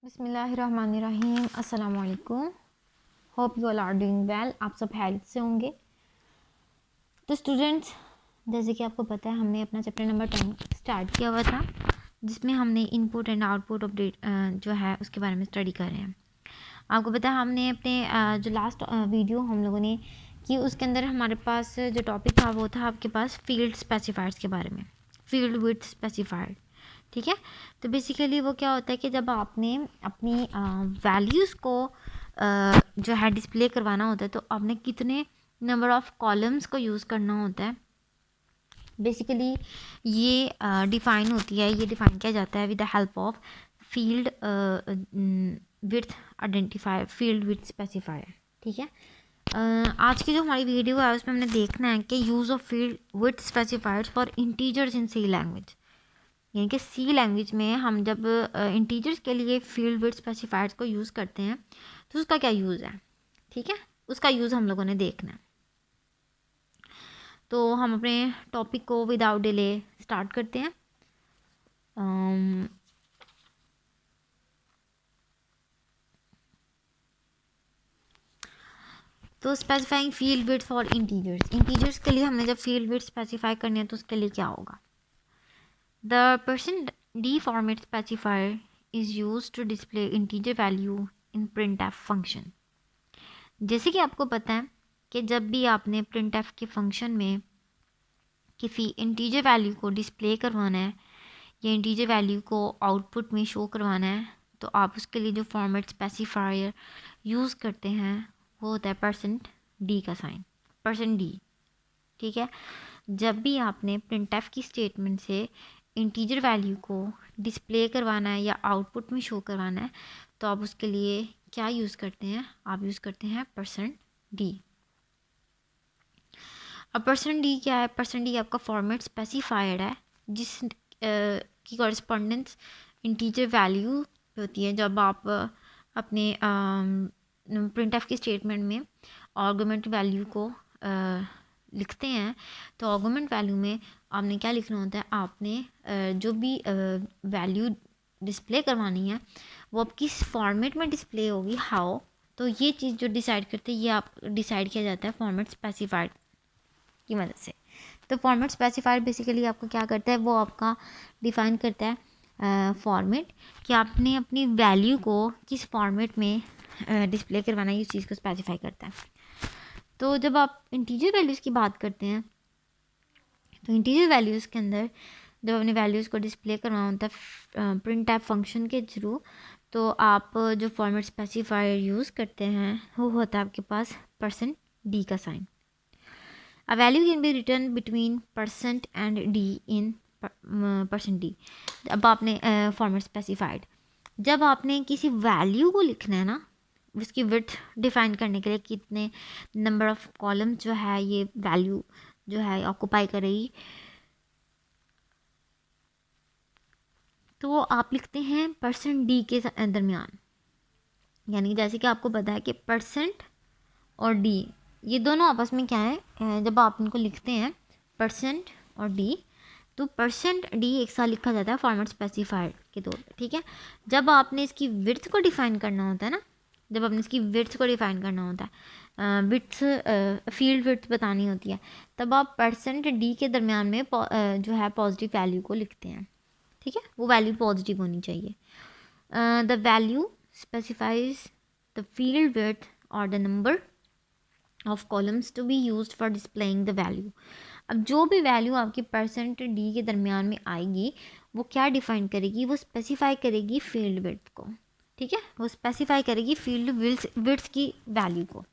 बिस्मिल्लाहिर्रहमानिर्रहीम। अस्सलाम वालेकुम। Hope you all are doing well. आप सब हेल्थ से होंगे। तो स्टूडेंट्स, जैसे कि आपको पता है हमने अपना चैप्टर नंबर 10 स्टार्ट किया हुआ था, जिसमें हमने इनपुट एंड आउटपुट अपडेट जो है उसके बारे में स्टडी कर रहे हैं। आपको पता है हमने अपने जो लास्ट वीडियो हम लोगों ने की, उसके अंदर हमारे पास जो टॉपिक था वो था आपके पास फील्ड स्पेसिफायर्स के बारे में, फील्ड विड्थ स्पेसिफायर। ठीक है। तो बेसिकली वो क्या होता है कि जब आपने अपनी वैल्यूज़ को जो है डिस्प्ले करवाना होता है, तो आपने कितने नंबर ऑफ़ कॉलम्स को यूज़ करना होता है। बेसिकली ये डिफ़ाइन होती है, ये डिफ़ाइन किया जाता है with the help of field width identifier, field width specifier. ठीक है। आज की जो हमारी वीडियो है उसमें हमने देखना है कि use of field width specifiers for integers in C language, यानी कि सी लैंग्वेज में हम जब इंटीजर्स के लिए फील्ड विड्थ स्पेसिफायर्स को यूज़ करते हैं तो उसका क्या यूज़ है। ठीक है, उसका यूज़ हम लोगों ने देखना है। तो हम अपने टॉपिक को विदाउट डिले स्टार्ट करते हैं। तो specifying field width for integers, integers के लिए हमने जब फील्ड विड्थ स्पेसिफाई करनी है तो उसके लिए क्या होगा। The %d format specifier is use to display integer value in printf function. जैसे कि आपको पता है कि जब भी आपने printf के फंक्शन में किसी इंटीजर वैल्यू को डिस्प्ले करवाना है या इंटीजर वैल्यू को आउटपुट में शो करवाना है, तो आप उसके लिए जो फॉर्मेट स्पेसिफायर यूज़ करते हैं वो होता है %d का साइन, %d। ठीक है। जब भी आपने printf की स्टेटमेंट से इंटीजर वैल्यू को डिस्प्ले करवाना है या आउटपुट में शो करवाना है, तो आप उसके लिए क्या यूज़ करते हैं, आप यूज़ करते हैं %d। अब %d क्या है, %d आपका फॉर्मेट स्पेसिफायर्ड है जिस की कॉरस्पॉन्डेंस इंटीजर वैल्यू होती है। जब आप अपने printf की स्टेटमेंट में आर्गुमेंट वैल्यू को लिखते हैं, तो आर्गुमेंट वैल्यू में आपने क्या लिखना होता है, आपने जो भी वैल्यू डिस्प्ले करवानी है वो अब किस फॉर्मेट में डिस्प्ले होगी, हाउ। तो ये चीज़ जो डिसाइड करते हैं, ये आप डिसाइड किया जाता है फॉर्मेट स्पेसिफाइड की मदद से। तो फॉर्मेट स्पेसिफायर बेसिकली आपको क्या करता है, वो आपका डिफ़ाइन करता है फॉर्मेट, कि आपने अपनी वैल्यू को किस फॉर्मेट में डिस्प्ले करवाना है, इस चीज़ को स्पेसिफाई करता है। तो जब आप इंटीजर वैल्यूज़ की बात करते हैं, तो इंटीजर वैल्यूज़ के अंदर जब अपने वैल्यूज़ को डिस्प्ले करवाना होता है printf फंक्शन के थ्रू, तो आप जो फॉर्मेट स्पेसिफायर यूज़ करते हैं वो होता है आपके पास %d का sign. A value can be written between % and d in %d। अब आपने फॉर्मेट स्पेसिफाइड, जब आपने किसी वैल्यू को लिखना है ना, उसकी विड्थ डिफाइन करने के लिए कितने नंबर ऑफ कॉलम जो है ये वैल्यू जो है ऑक्यूपाई करेगी, तो वो आप लिखते हैं %d के दरमियान। यानी जैसे कि आपको पता है कि % और d ये दोनों आपस में क्या है, जब आप इनको लिखते हैं % और d, तो %d एक साथ लिखा जाता है फॉर्मेट स्पेसिफायर के तौर पे। ठीक है। जब आपने इसकी विड्थ को डिफाइन करना होता है ना, जब आपने इसकी विड्थ को डिफाइन करना होता है, विड्थ फील्ड विड्थ बतानी होती है, तब आप %d के दरमियान में जो है पॉजिटिव वैल्यू को लिखते हैं। ठीक है, वो वैल्यू पॉजिटिव होनी चाहिए। The value specifies the field width और the number of columns to be used for displaying the value. अब जो भी वैल्यू आपकी %d के दरमियान में आएगी, वो क्या डिफाइन करेगी, वो स्पेसिफाई करेगी फील्ड विड्थ को। ठीक है, वो स्पेसिफाई करेगी फील्ड विड्थ की वैल्यू को।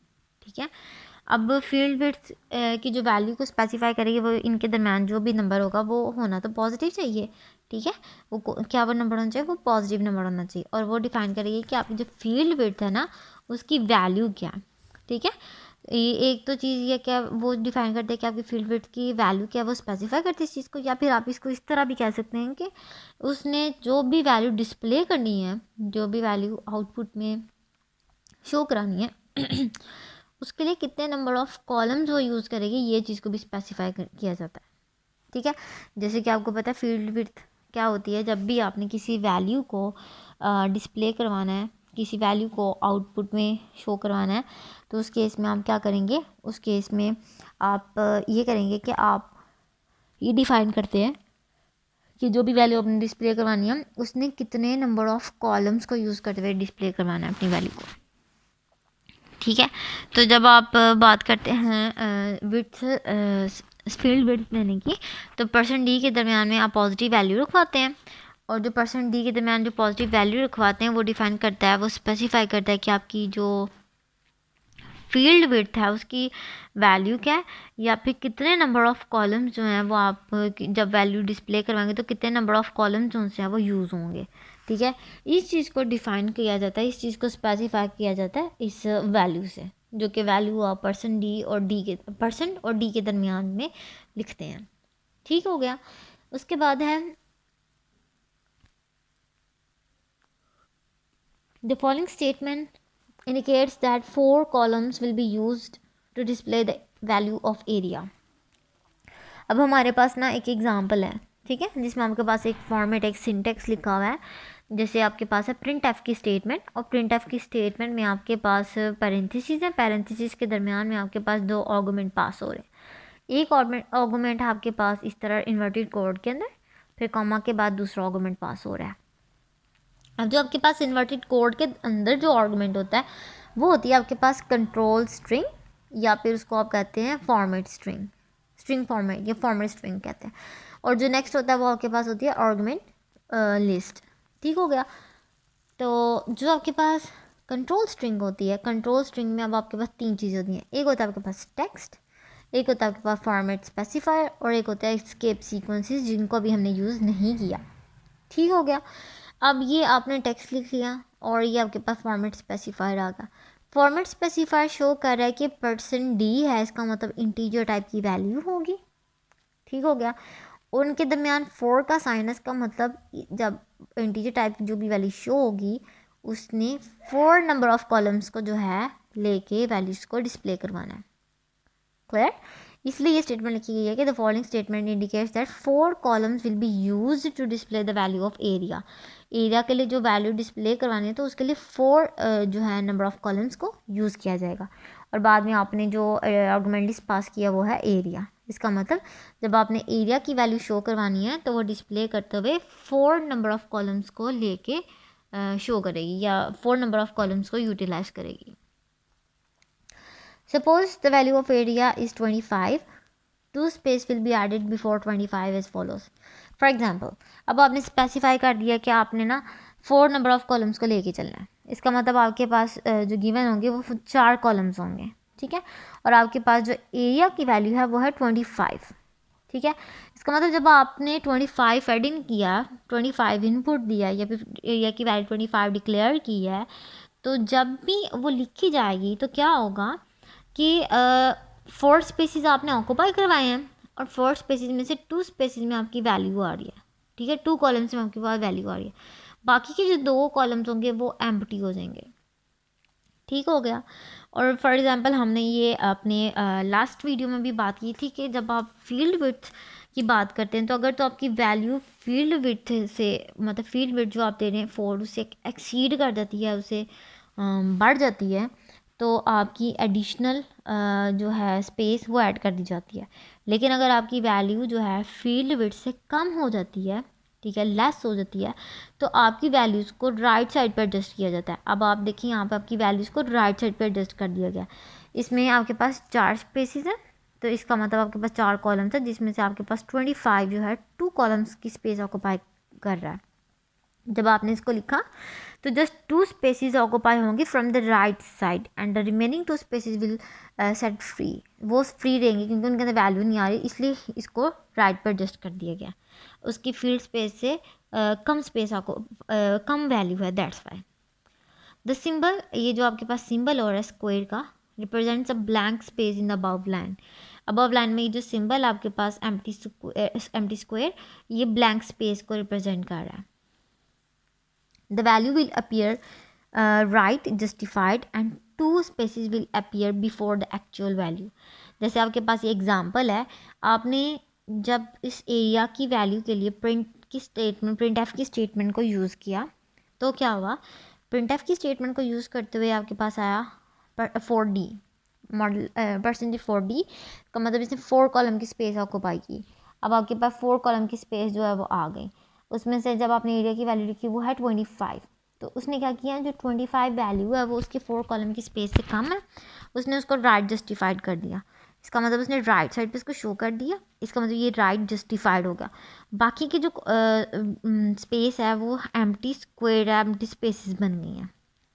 ठीक है। अब फील्ड विड्थ की जो वैल्यू को स्पेसिफाई करेगी, वो इनके दरमियान जो भी नंबर होगा वो होना तो पॉजिटिव चाहिए। ठीक है, वो क्या वो नंबर होना चाहिए, वो पॉजिटिव नंबर होना चाहिए। और वो डिफाइन करेगी कि आपकी जो फील्ड विड्थ है ना, उसकी वैल्यू क्या है। ठीक है, ये एक तो चीज़ ये क्या वो डिफाइन करते हैं कि आपकी फील्ड विड्थ की वैल्यू क्या है, वो स्पेसिफाई करते हैं इस चीज़ को। या फिर आप इसको इस तरह भी कह सकते हैं कि उसने जो भी वैल्यू डिस्प्ले करनी है, जो भी वैल्यू आउटपुट में शो करानी है उसके लिए कितने नंबर ऑफ़ कॉलम्स वो यूज़ करेगी, ये चीज़ को भी स्पेसिफाई किया जाता है। ठीक है। जैसे कि आपको पता है फील्ड विड्थ क्या होती है, जब भी आपने किसी वैल्यू को डिस्प्ले करवाना है, किसी वैल्यू को आउटपुट में शो करवाना है, तो उस केस में आप क्या करेंगे, उस केस में आप ये करेंगे कि आप ये डिफ़ाइन करते हैं कि जो भी वैल्यू आपने डिस्प्ले करवानी है उसने कितने नंबर ऑफ़ कॉलम्स को यूज़ करते हुए डिस्प्ले करवाना है अपनी वैल्यू को। ठीक है, तो जब आप बात करते हैं विड्थ फील्ड विड्थ लेने की, तो परसेंट डी के दरमियान में आप पॉजिटिव वैल्यू रखवाते हैं, और जो परसेंट डी के दरमियान जो पॉजिटिव वैल्यू रखवाते हैं वो डिफ़ाइन करता है, वो स्पेसिफाई करता है कि आपकी जो फील्ड विड्थ है उसकी वैल्यू क्या है, या फिर कितने नंबर ऑफ़ कॉलम्स जो हैं वो आप जब वैल्यू डिस्प्ले करवाएंगे तो कितने नंबर ऑफ़ कॉलम्स जो हैं वो यूज़ होंगे। ठीक है, इस चीज़ को डिफ़ाइन किया जाता है, इस चीज़ को स्पेसिफाई किया जाता है इस वैल्यू से, जो कि वैल्यू आप परसेंट और डी के दरमियान में लिखते हैं। ठीक हो गया। उसके बाद है the following statement indicates that 4 columns will be used to display the value of area। अब हमारे पास ना एक एग्जांपल है, ठीक है, जिसमें आपके पास एक फॉर्मेट, एक सिंटेक्स लिखा हुआ है। जैसे आपके पास है प्रिंट एफ की स्टेटमेंट, और प्रिंट एफ की स्टेटमेंट में आपके पास पैरेंथेसिस है, पैरेंथेसिस के दरमियान में आपके पास 2 आर्गुमेंट पास हो रहे हैं। एक आर्गुमेंट आपके पास इस तरह इन्वर्टेड कोड के अंदर, फिर कॉमा के बाद दूसरा आर्गुमेंट पास हो रहा है। अब जो आपके पास इन्वर्टेड कोड के अंदर जो आर्गुमेंट होता है वो होती है आपके पास कंट्रोल स्ट्रिंग, या फिर उसको आप कहते हैं फॉर्मेट स्ट्रिंग फॉर्मेट, या फॉर्मेट स्ट्रिंग कहते हैं। और जो नेक्स्ट होता है वो आपके पास होती है आर्गुमेंट लिस्ट। ठीक हो गया। तो जो आपके पास कंट्रोल स्ट्रिंग होती है, कंट्रोल स्ट्रिंग में अब आपके पास 3 चीज़ें होती हैं। एक होता है आपके पास टेक्स्ट, एक होता है आपके पास फॉर्मेट स्पेसिफायर, और एक होता है एस्केप सीक्वेंसेस, जिनको अभी हमने यूज़ नहीं किया। ठीक हो गया। अब ये आपने टेक्स्ट लिख लिया और ये आपके पास फॉर्मेट स्पेसिफायर आ गया। फॉर्मेट स्पेसिफायर शो कर रहा है कि परसेंट डी है, इसका मतलब इंटीजर टाइप की वैल्यू होगी। ठीक हो गया। उनके दरमियान 4 का साइन है, इसका मतलब जब इंटीजर टाइप जो भी वैल्यू शो होगी उसने 4 नंबर ऑफ कॉलम्स को जो है लेके वैल्यूज़ को डिस्प्ले करवाना है। क्लियर? इसलिए ये स्टेटमेंट लिखी गई है कि the following statement indicates that 4 columns will be used to display the value of area. Area के लिए जो वैल्यू डिस्प्ले करवानी है तो उसके लिए 4 जो है नंबर ऑफ कॉलम्स को यूज़ किया जाएगा। और बाद में आपने जो आर्गुमेंट लिस्ट पास किया वो है एरिया। इसका मतलब जब आपने एरिया की वैल्यू शो करवानी है तो वो डिस्प्ले करते हुए 4 नंबर ऑफ कॉलम्स को लेके शो करेगी, या 4 नंबर ऑफ कॉलम्स को यूटिलाइज करेगी। Suppose the value of area is 25. 2 space will be added before 25 as follows. For example, अब आपने स्पेसिफाई कर दिया कि आपने ना 4 नंबर ऑफ कॉलम्स को लेके चलना है। इसका मतलब आपके पास जो गिवन होंगे वो 4 कॉलम्स होंगे। ठीक है, और आपके पास जो एरिया की वैल्यू है वो है 25। ठीक है, इसका मतलब जब आपने 25 एड इन किया, 25 इनपुट दिया, या फिर एरिया की वैल्यू 25 डिक्लेयर की है, तो जब भी वो लिखी जाएगी तो क्या होगा कि 4 स्पेसिस आपने ऑक्यूपाई करवाए हैं, और 4 स्पेसिस में से 2 स्पेसिस में आपकी वैल्यू आ रही है। ठीक है, 2 कॉलम्स में आपके पास वैल्यू आ रही है, बाकी के जो 2 कॉलम्स होंगे वो एम्प्टी हो जाएंगे। ठीक हो गया। और फॉर एग्जांपल हमने ये अपने लास्ट वीडियो में भी बात की थी कि जब आप फील्ड विड्थ की बात करते हैं तो अगर तो आपकी वैल्यू फील्ड विड्थ से, मतलब फील्ड विड्थ जो आप दे रहे हैं 4 उससे एक्सीड कर जाती है, उससे बढ़ जाती है, तो आपकी एडिशनल जो है स्पेस वो ऐड कर दी जाती है। लेकिन अगर आपकी वैल्यू जो है फील्ड विड्थ से कम हो जाती है, ठीक है, लेस हो जाती है, तो आपकी वैल्यूज़ को राइट साइड पर एडजस्ट किया जाता है। अब आप देखिए यहाँ पे आपकी वैल्यूज़ को राइट साइड पर एडजस्ट कर दिया गया। इसमें आपके पास 4 स्पेसिस हैं, तो इसका मतलब आपके पास 4 कॉलम्स है, जिसमें से आपके पास 25 जो है 2 कॉलम्स की स्पेस ऑक्यूपाई कर रहा है। जब आपने इसको लिखा तो जस्ट 2 स्पेसिस ऑक्यूपाई होंगी from the right side, and the remaining 2 spaces will set free. वो फ्री रहेंगे क्योंकि उनके अंदर वैल्यू नहीं आ रही, इसलिए इसको राइट पर एडजस्ट कर दिया गया। उसकी फील्ड स्पेस से कम स्पेस आपको कम वैल्यू है, दैट्स वाई। द सिंबल, ये जो आपके पास सिंबल हो रहा है स्क्वायर का, represents a blank space in the above line. Above line में ये जो सिंबल आपके पास एम्प्टी स्क्वायर, ये ब्लैंक स्पेस को रिप्रेजेंट कर रहा है। The value will appear right justified and 2 spaces will appear before the actual value। जैसे आपके पास ये एग्जांपल है, आपने जब इस एरिया की वैल्यू के लिए प्रिंट एफ की स्टेटमेंट को यूज़ किया, तो क्या हुआ, प्रिंटफ की स्टेटमेंट को यूज़ करते हुए आपके पास आया 4D मॉडल परसेंटेज 4D का मतलब इसने 4 कॉलम की स्पेस ऑक्यूपाई की। अब आपके पास 4 कॉलम की स्पेस जो है वो आ गई। उसमें से जब आपने एरिया की वैल्यू लिखी वो है 25, तो उसने क्या किया, जो 25 वैल्यू है वो उसके 4 कॉलम की स्पेस से कम है, उसने उसको राइट जस्टिफाइड कर दिया। इसका मतलब उसने राइट साइड पे इसको शो कर दिया, इसका मतलब ये राइट जस्टिफाइड हो गया। बाकी की जो स्पेस है वो एम्प्टी स्क्वायर एम्प्टी स्पेसेस बन गई हैं।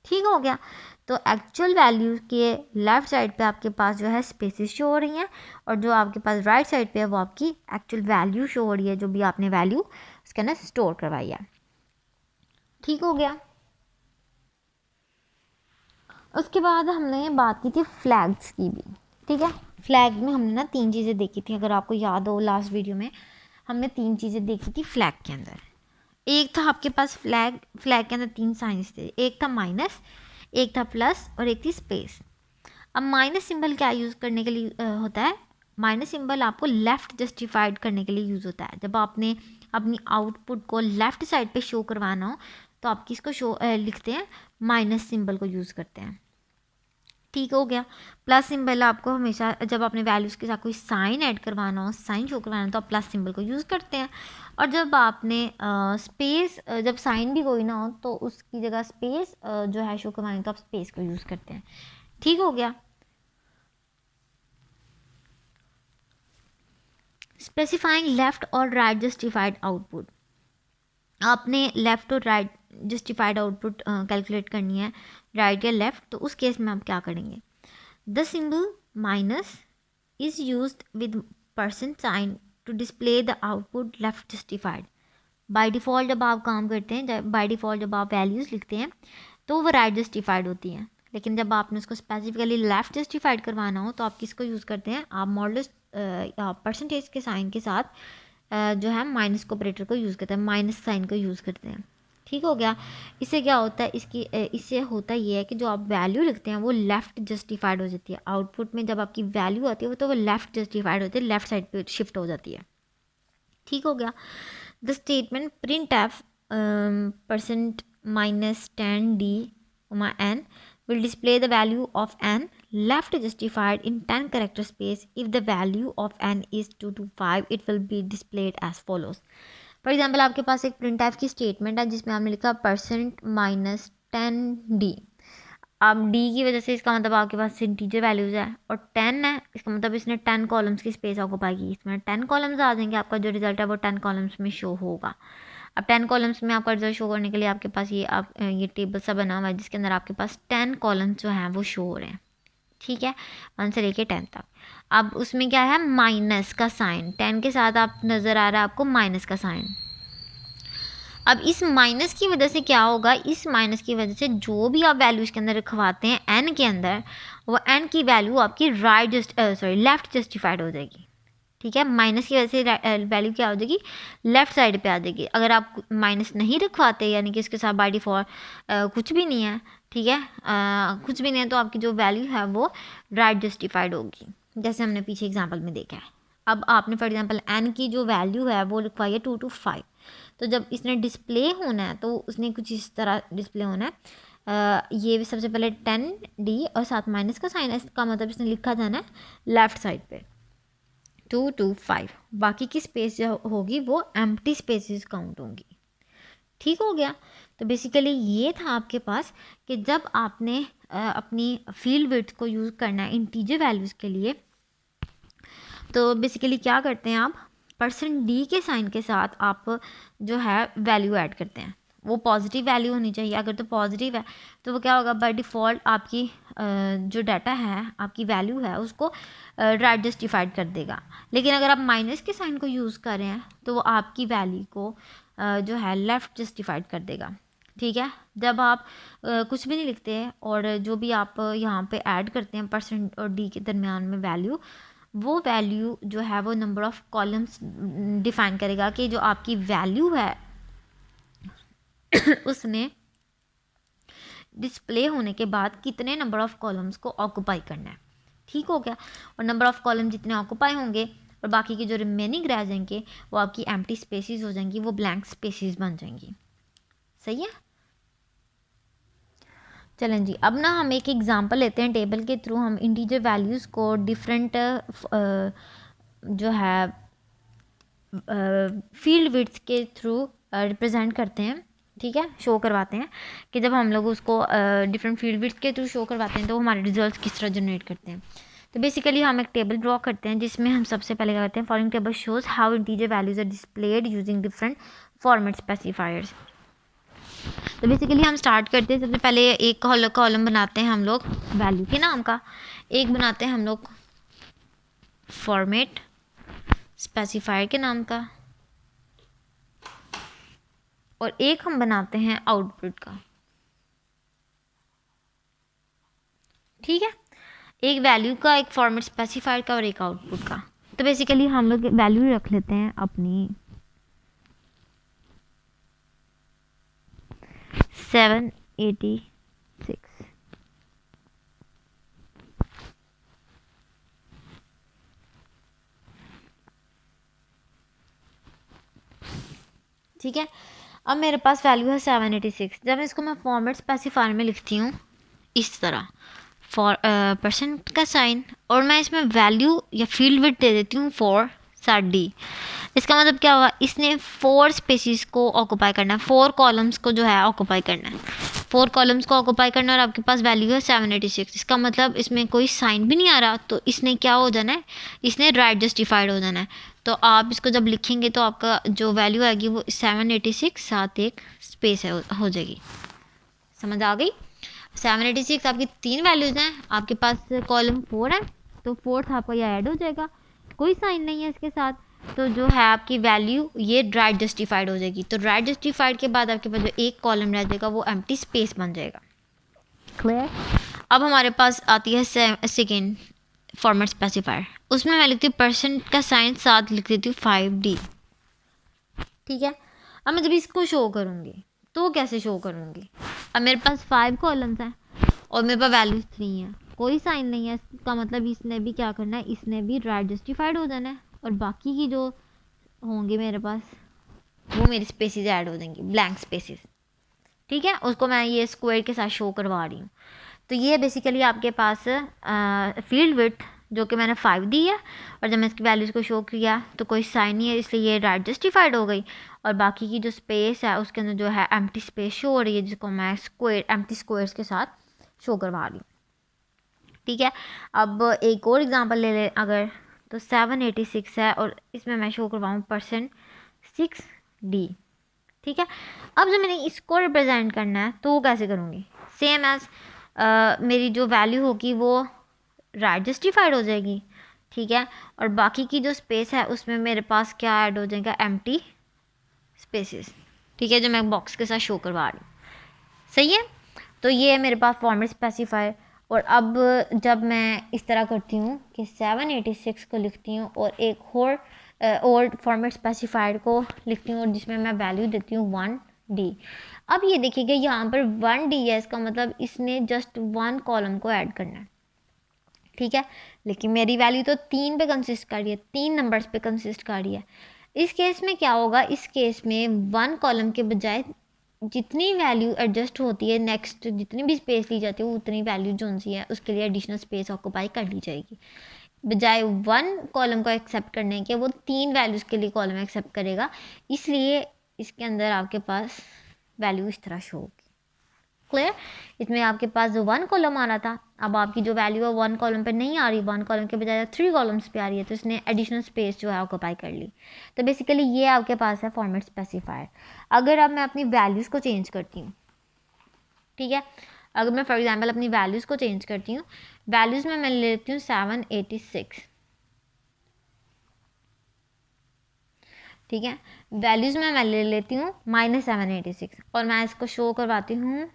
ठीक हो गया। तो एक्चुअल वैल्यू के लेफ़्ट साइड पे आपके पास जो है स्पेसेस शो हो रही हैं, और जो आपके पास राइट साइड पे है वो आपकी एक्चुअल वैल्यू शो हो रही है, जो भी आपने वैल्यू उसके अंदर स्टोर करवाई है। ठीक हो गया। उसके बाद हमने बात की थी फ्लैग्स की भी। ठीक है, फ्लैग में हमने ना 3 चीज़ें देखी थी, अगर आपको याद हो लास्ट वीडियो में हमने 3 चीज़ें देखी थी फ्लैग के अंदर। एक था आपके पास फ्लैग के अंदर 3 साइंस थे, एक था माइनस, एक था प्लस और एक थी स्पेस। अब माइनस सिंबल क्या यूज़ करने के लिए होता है, माइनस सिंबल आपको लेफ़्ट जस्टिफाइड करने के लिए यूज़ होता है। जब आपने अपनी आउटपुट को लेफ़्ट साइड पे शो करवाना हो तो आप किसको शो लिखते हैं, माइनस सिंबल को यूज़ करते हैं। ठीक हो गया। प्लस सिंबल आपको हमेशा जब आपने वैल्यूज़ के साथ कोई साइन ऐड करवाना हो, साइन शो करवाना हो, तो आप प्लस सिंबल को यूज़ करते हैं। और जब आपने स्पेस जब साइन भी कोई ना हो तो उसकी जगह स्पेस जो है शो करवानी, तो आप स्पेस को यूज़ करते हैं। ठीक हो गया। स्पेसिफाइंग लेफ़्ट और राइट जस्टिफाइड आउटपुट, आपने लेफ़्ट और राइट जस्टिफाइड आउटपुट कैलकुलेट करनी है, राइट या लेफ़्ट। तो उस केस में आप क्या करेंगे, the symbol minus is used with percent sign to display the output left justified. By default जब आप काम करते हैं, बाय डिफ़ॉल्ट जब आप वैल्यूज़ लिखते हैं तो वो राइट जस्टिफाइड होती हैं, लेकिन जब आपने उसको स्पेसिफिकली लेफ़्ट जस्टिफाइड करवाना हो तो आप किसको यूज़ करते हैं, आप मॉडुलस या परसेंटेज के साइन के साथ जो है माइनस को ऑपरेटर को यूज़ करते हैं, माइनस साइन को यूज़ करते हैं। ठीक हो गया। इससे क्या होता है, इससे होता ये है कि जो आप वैल्यू लिखते हैं वो लेफ़्ट जस्टिफाइड हो जाती है। आउटपुट में जब आपकी वैल्यू आती है वो तो वो लेफ़्ट जस्टिफाइड होती है, लेफ़्ट साइड पे शिफ्ट हो जाती है। ठीक हो गया। The statement print F percent minus 10D, n will display the value of n left justified in 10 character space. If the value of n is 2 to 5, it will be displayed as follows. For example आपके पास एक print type की statement है जिसमें आपने लिखा percent minus 10D। अब D की वजह से इसका मतलब आपके पास इंटीजर वैल्यूज़ है और 10 है, इसका मतलब इसने 10 कॉलम्स की स्पेस ऑक्यूपाई की। इसमें 10 कॉलम्स आ जाएंगे, आपका जो रिजल्ट है वो 10 कॉलम्स में शो होगा। अब 10 कॉलम्स में आपका रिजल्ट शो करने के लिए आपके पास ये टेबल सा बना हुआ है जिसके अंदर आपके पास 10 कॉलम्स जो हैं वो शो हो रहे हैं। ठीक है, 1 से लेके 10 तक। अब उसमें क्या है, माइनस का साइन, 10 के साथ आप नज़र आ रहा है आपको माइनस का साइन। अब इस माइनस की वजह से क्या होगा, इस माइनस की वजह से जो भी आप वैल्यूज़ के अंदर रखवाते हैं एन के अंदर, वो एन की वैल्यू आपकी लेफ़्ट जस्टिफाइड हो जाएगी। ठीक है, माइनस की वजह से वैल्यू क्या हो जाएगी, लेफ़्ट साइड पे आ जाएगी। अगर आप माइनस नहीं रखवाते, यानी कि इसके साथ बाय डिफ़ॉल्ट कुछ भी नहीं है, ठीक है, कुछ भी नहीं है, तो आपकी जो वैल्यू है वो राइट जस्टिफाइड होगी, जैसे हमने पीछे एग्जांपल में देखा है। अब आपने फॉर एग्जांपल एन की जो वैल्यू है वो लिखवाई है 2 to 5, तो जब इसने डिस्प्ले होना है तो उसने कुछ इस तरह डिस्प्ले होना है। ये सबसे पहले 10D और साथ माइनस का साइन है, इसका मतलब इसने लिखा जाना है लेफ़्ट साइड पे 2 to 5। बाकी की स्पेस जो होगी वो एम्प्टी स्पेसेस काउंट होंगी। ठीक हो गया। तो बेसिकली ये था आपके पास कि जब आपने अपनी फील्ड विड्थ को यूज़ करना है इंटीजर वैल्यूज़ के लिए, तो बेसिकली क्या करते हैं आप, %d के साइन के साथ आप जो है वैल्यू ऐड करते हैं। वो पॉजिटिव वैल्यू होनी चाहिए, अगर तो पॉजिटिव है तो वो क्या होगा, बाय डिफ़ॉल्ट आपकी जो डाटा है, आपकी वैल्यू है, उसको राइट जस्टिफाइड कर देगा। लेकिन अगर आप माइनस के साइन को यूज़ कर रहे हैं तो वो आपकी वैल्यू को जो है लेफ़्ट जस्टिफाइड कर देगा। ठीक है, जब आप कुछ भी नहीं लिखते और जो भी आप यहाँ पे ऐड करते हैं % और d के दरमियान में वैल्यू, वो वैल्यू जो है वो नंबर ऑफ़ कॉलम्स डिफ़ाइन करेगा कि जो आपकी वैल्यू है उसने डिस्प्ले होने के बाद कितने नंबर ऑफ़ कॉलम्स को ऑक्यूपाई करना है। ठीक हो गया। और नंबर ऑफ़ कॉलम जितने ऑक्यूपाई होंगे और बाकी के जो रिमेनिंग रह जाएंगे वो आपकी एम्प्टी स्पेसेस हो जाएंगी, वो ब्लैंक स्पेसेस बन जाएंगी। सही है। चलें जी, अब ना हम एक एग्जांपल लेते हैं टेबल के थ्रू। हम इंटीजर वैल्यूज़ को डिफरेंट जो है फील्ड विड्थ के थ्रू रिप्रेजेंट करते हैं, ठीक है, शो करवाते हैं कि जब हम लोग उसको डिफरेंट फील्ड विड्थ के थ्रू शो करवाते हैं तो हमारे रिजल्ट्स किस तरह जनरेट करते हैं। तो बेसिकली हम एक टेबल ड्रॉ करते हैं जिसमें हम सबसे पहले क्या करते हैं, following table shows how integer values are displayed using different format specifiers. तो बेसिकली हम स्टार्ट करते हैं, सबसे पहले एक कॉलम बनाते हैं हम लोग वैल्यू के नाम का, एक बनाते हैं हम लोग फॉर्मेट स्पेसिफायर के नाम का, और एक हम बनाते हैं आउटपुट का, ठीक है, एक वैल्यू का, एक फॉर्मेट स्पेसिफायर का और एक आउटपुट का। तो बेसिकली हम लोग वैल्यू रख लेते हैं अपनी 786, ठीक है। अब मेरे पास वैल्यू है 786। जब इसको मैं फॉर्मेट स्पेसिफायर में लिखती हूँ इस तरह, फॉर परसेंट का साइन, और मैं इसमें वैल्यू या फील्ड विड्थ दे देती हूँ फॉर साट डी। इसका मतलब क्या हुआ, इसने 4 स्पेसिस को ऑक्यूपाई करना है, 4 कॉलम्स को जो है ऑक्यूपाई करना है, 4 कॉलम्स को ऑक्यूपाई करना है, और आपके पास वैल्यू है 786। इसका मतलब इसमें कोई साइन भी नहीं आ रहा, तो इसने क्या हो जाना है, इसने राइट जस्टिफाइड हो जाना है। तो आप इसको जब लिखेंगे तो आपका जो वैल्यू आएगी वो 786 साथ एक स्पेस है हो जाएगी। समझ आ गई। 786 आपकी 3 वैल्यूज़ हैं, आपके पास कॉलम 4 है, तो 4th आपका ये ऐड हो जाएगा, कोई साइन नहीं है इसके साथ, तो जो है आपकी वैल्यू ये राइट जस्टिफाइड हो जाएगी। तो राइट जस्टिफाइड के बाद आपके पास जो एक कॉलम रह जाएगा वो एम्प्टी स्पेस बन जाएगा। क्लियर। अब हमारे पास आती है सेकेंड फॉर्मेट स्पेसिफायर, उसमें मैं लिखती हूँ परसेंट का साइन, साथ लिख देती हूँ 5D, ठीक है। अब मैं जब इसको शो करूँगी तो कैसे शो करूँगी, अब मेरे पास 5 कॉलम्स हैं और मेरे पास वैल्यूज 3 हैं, कोई साइन नहीं है, इसका मतलब इसने भी क्या करना है, इसने भी राइट जस्टिफाइड हो जाना है, और बाकी की जो होंगे मेरे पास वो मेरी स्पेसिस ऐड हो जाएंगी, ब्लैंक स्पेसिस, ठीक है। उसको मैं ये स्क्वायर के साथ शो करवा रही हूँ। तो ये बेसिकली आपके पास फील्ड विड्थ जो कि मैंने 5 दी है, और जब मैं इसकी वैल्यूज़ को शो किया तो कोई साइन नहीं है, इसलिए ये राइट जस्टिफाइड हो गई, और बाकी की जो स्पेस है उसके अंदर जो है एम्प्टी स्पेस शो हो रही है, जिसको मैं स्क्वायर एम्प्टी स्क्वायर्स के साथ शो करवा रही हूँ, ठीक है। अब एक और एग्जांपल ले लें अगर, तो 786 है और इसमें मैं शो करवाऊँ परसेंट 6D, ठीक है। अब जब मैंने इसको रिप्रेजेंट करना है तो वो कैसे करूँगी, सेम एज मेरी जो वैल्यू होगी वो राइट जस्टिफाइड हो जाएगी, ठीक है, और बाकी की जो स्पेस है उसमें मेरे पास क्या ऐड हो जाएगा, एम्प्टी स्पेसेस, ठीक है, जो मैं बॉक्स के साथ शो करवा रही हूँ, सही है। तो ये है मेरे पास फॉर्मेट स्पेसिफायर। और अब जब मैं इस तरह करती हूँ कि 786 को लिखती हूँ और एक और फॉर्मेट स्पेसिफायर को लिखती हूँ और जिसमें मैं वैल्यू देती हूँ 1D। अब ये देखिएगा यहाँ पर 1D है, इसका मतलब इसने जस्ट 1 कॉलम को ऐड करना है, ठीक है, लेकिन मेरी वैल्यू तो 3 पे कंसिस्ट कर रही है, 3 नंबर्स पे कंसिस्ट कर रही है। इस केस में क्या होगा, इस केस में 1 कॉलम के बजाय जितनी वैल्यू एडजस्ट होती है, नेक्स्ट जितनी भी स्पेस ली जाती है वो उतनी वैल्यू जो सी है उसके लिए एडिशनल स्पेस ऑक्यूपाई कर ली जाएगी, बजाय 1 कॉलम को एक्सेप्ट करने के वो 3 वैल्यूज़ के लिए कॉलम एक्सेप्ट करेगा, इसलिए इसके अंदर आपके पास वैल्यू इस तरह शो होगी। क्लियर। इसमें आपके पास जो 1 कॉलम आ रहा था, अब आपकी जो वैल्यू है 1 कॉलम पे नहीं आ रही, 1 कॉलम के बजाय 3 कॉलम्स पे आ रही है, तो इसने एडिशनल स्पेस जो है ऑक्यूपाई कर ली। तो बेसिकली ये आपके पास है फॉर्मेट स्पेसिफायर। अगर अब मैं अपनी वैल्यूज़ को चेंज करती हूँ, ठीक है, अगर मैं फॉर एग्जांपल अपनी वैल्यूज़ को चेंज करती हूँ, वैल्यूज़ में मैं ले लेती हूँ 786, ठीक है, वैल्यूज़ में मैं ले लेती हूँ -786 और मैं इसको शो करवाती हूँ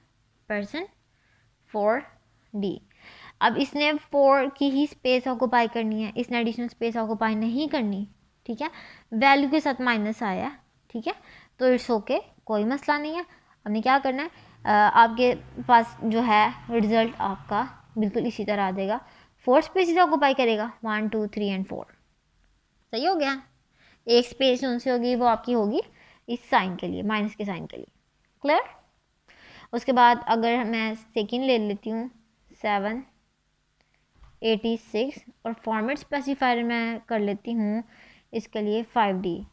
परसेंट 4D। अब इसने 4 की ही स्पेस ऑक्यूपाई करनी है, इसने एडिशनल स्पेस ऑक्यूपाई नहीं करनी, ठीक है, वैल्यू के साथ माइनस आया, ठीक है, तो इट्स ओके, कोई मसला नहीं है। हमने क्या करना है, आपके पास जो है रिजल्ट आपका बिल्कुल इसी तरह आ जाएगा, 4 स्पेसिस ऑक्यूपाई करेगा, 1 2 3 एंड 4, सही हो गया। एक स्पेस जो सी होगी वो आपकी होगी इस साइन के लिए, माइनस के साइन के लिए। क्लियर। उसके बाद अगर मैं सेकेंड ले लेती हूँ 786 और फॉर्मेट स्पेसिफायर मैं कर लेती हूँ इसके लिए 5D।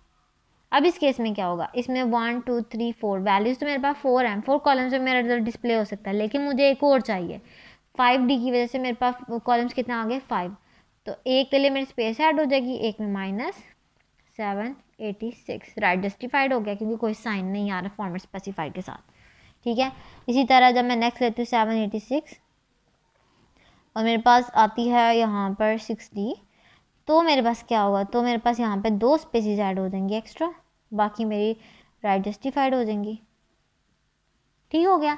अब इस केस में क्या होगा, इसमें 1 2 3 4 वैल्यूज़ तो मेरे पास 4 हैं, 4 कॉलम्स में मेरा रिजल्ट डिस्प्ले हो सकता है, लेकिन मुझे एक और चाहिए 5D की वजह से मेरे पास कॉलम्स कितने आ गए 5। तो एक के लिए मेरी स्पेस ऐड हो जाएगी, एक में -786 राइट जस्टिफाइड हो गया क्योंकि कोई साइन नहीं आ रहा फॉर्मेट स्पेसिफाइड के साथ। ठीक है, इसी तरह जब मैं नेक्स्ट लेती हूँ 786 और मेरे पास आती है यहाँ पर 6D, तो मेरे पास क्या होगा, तो मेरे पास यहाँ पे 2 स्पेसिस ऐड हो जाएंगी एक्स्ट्रा, बाकी मेरी राइट जस्टिफाइड हो जाएंगी। ठीक हो गया।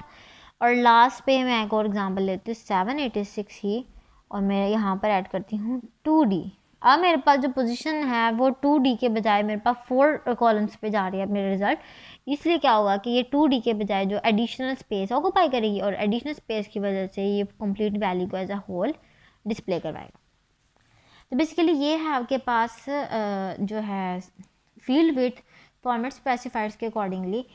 और लास्ट पे मैं एक और एग्जांपल लेती हूँ 786 ही, और मैं यहाँ पर ऐड करती हूँ 2D। अब मेरे पास जो पोजीशन है वो 2D के बजाय मेरे पास 4 कॉलम्स पे जा रही है मेरे रिजल्ट, इसलिए क्या होगा कि ये 2D के बजाय जो एडिशनल स्पेस ऑक्यूपाई करेगी और एडिशनल स्पेस की वजह से ये कंप्लीट वैल्यू को एज अ होल डिस्प्ले करवाएगा। तो बेसिकली ये है आपके पास जो है फील्ड विड्थ फॉर्मेट स्पेसिफायर्स के अकॉर्डिंगली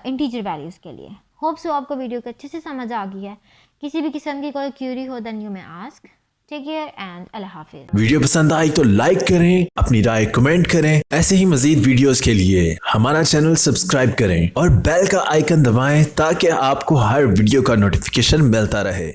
इंटीजर वैल्यूज़ के लिए। होप सो आपको वीडियो को अच्छे से समझ आ गई है। किसी भी किस्म की कोई क्यूरी हो then you may ask. Take care and Allah हाफिज। वीडियो पसंद आई तो लाइक करें, अपनी राय कमेंट करें। ऐसे ही मजीद वीडियोस के लिए हमारा चैनल सब्सक्राइब करें और बेल का आइकन दबाएं ताकि आपको हर वीडियो का नोटिफिकेशन मिलता रहे।